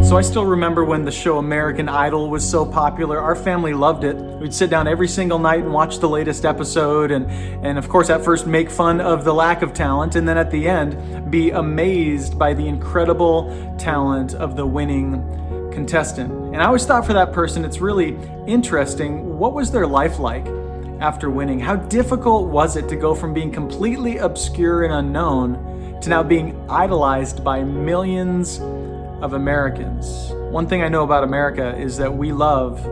So I still remember when the show American Idol was so popular. Our family loved it. We'd sit down every single night and watch the latest episode and of course at first make fun of the lack of talent, and then at the end be amazed by the incredible talent of the winning contestant. And I always thought for that person, it's really interesting, what was their life like after winning? How difficult was it to go from being completely obscure and unknown to now being idolized by millions of Americans? One thing I know about America is that we love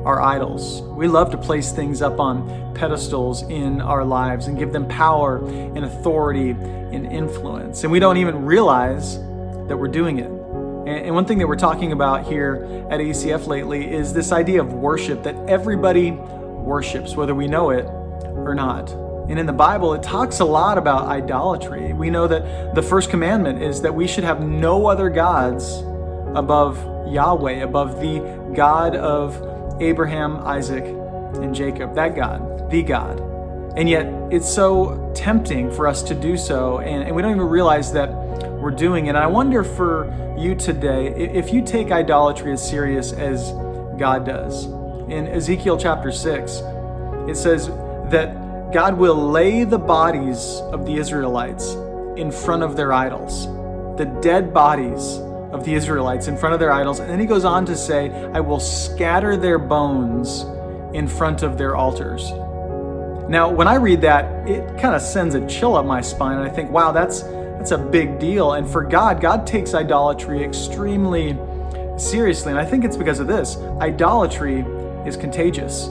our idols. We love to place things up on pedestals in our lives and give them power and authority and influence. And we don't even realize that we're doing it. And one thing that we're talking about here at ACF lately is this idea of worship, that everybody worships, whether we know it or not. And in the Bible, it talks a lot about idolatry. We know that the first commandment is that we should have no other gods above Yahweh, above the God of Abraham, Isaac, and Jacob, that God, the God. And yet it's so tempting for us to do so, and we don't even realize that we're doing it. And I wonder for you today, if you take idolatry as serious as God does. In Ezekiel chapter 6, it says that God will lay the bodies of the Israelites in front of their idols, the dead bodies of the Israelites in front of their idols. And then he goes on to say, I will scatter their bones in front of their altars. Now, when I read that, it kind of sends a chill up my spine. And I think, wow, that's a big deal. And for God takes idolatry extremely seriously. And I think it's because of this. Idolatry is contagious.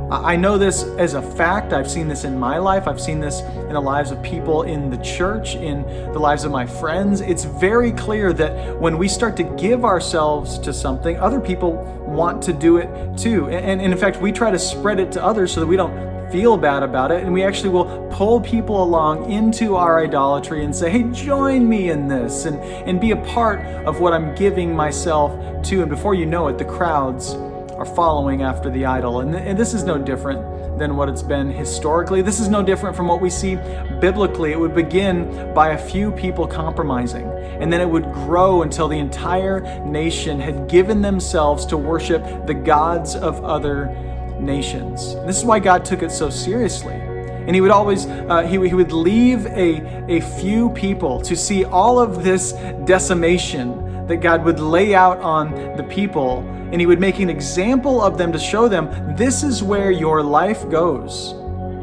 I know this as a fact. I've seen this in my life. I've seen this in the lives of people in the church, in the lives of my friends. It's very clear that when we start to give ourselves to something, other people want to do it too. And in fact, we try to spread it to others so that we don't feel bad about it. And we actually will pull people along into our idolatry and say, hey, join me in this and be a part of what I'm giving myself to. And before you know it, the crowds are following after the idol. And this is no different than what it's been historically. This is no different from what we see biblically. It would begin by a few people compromising, and then it would grow until the entire nation had given themselves to worship the gods of other nations. This is why God took it so seriously. And he would always, he would leave a few people to see all of this decimation that God would lay out on the people, and he would make an example of them to show them this is where your life goes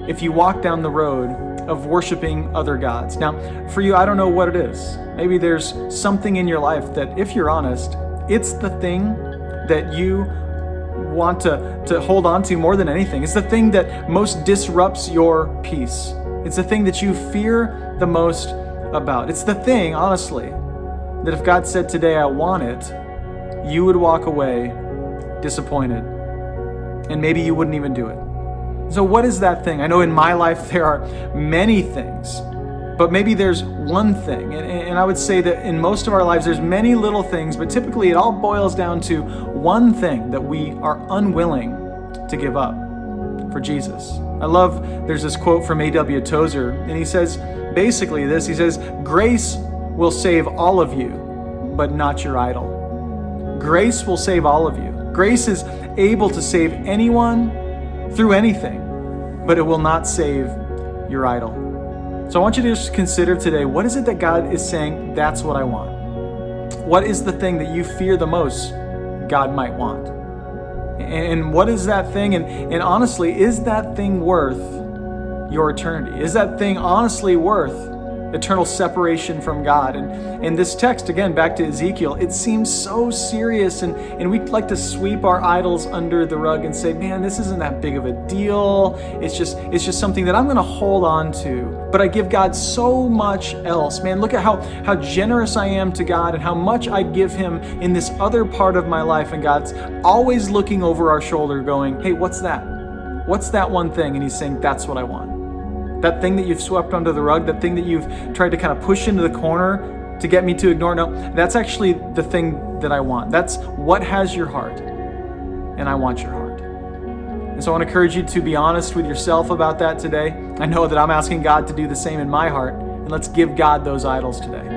if you walk down the road of worshiping other gods. Now, for you, I don't know what it is. Maybe there's something in your life that, if you're honest, it's the thing that you want to hold on to more than anything. It's the thing that most disrupts your peace. It's the thing that you fear the most about. It's the thing, honestly, that if God said today, I want it, you would walk away disappointed. And maybe you wouldn't even do it. So what is that thing? I know in my life there are many things, but maybe there's one thing. And I would say that in most of our lives there's many little things, but typically it all boils down to one thing that we are unwilling to give up for Jesus. I love, there's this quote from A.W. Tozer, and he says basically this, he says, grace will save all of you, but not your idol. Grace will save all of you. Grace is able to save anyone through anything, but it will not save your idol. So I want you to just consider today, what is it that God is saying, that's what I want? What is the thing that you fear the most God might want? And what is that thing? And honestly, is that thing worth your eternity? Is that thing honestly worth eternal separation from God? And in this text, again, back to Ezekiel, it seems so serious, and we like to sweep our idols under the rug and say, man, this isn't that big of a deal. It's just something that I'm going to hold on to. But I give God so much else. Man, look at how generous I am to God and how much I give him in this other part of my life. And God's always looking over our shoulder going, hey, what's that? What's that one thing? And he's saying, that's what I want. That thing that you've swept under the rug, that thing that you've tried to kind of push into the corner to get me to ignore. No, that's actually the thing that I want. That's what has your heart, and I want your heart. And so I want to encourage you to be honest with yourself about that today. I know that I'm asking God to do the same in my heart, and let's give God those idols today.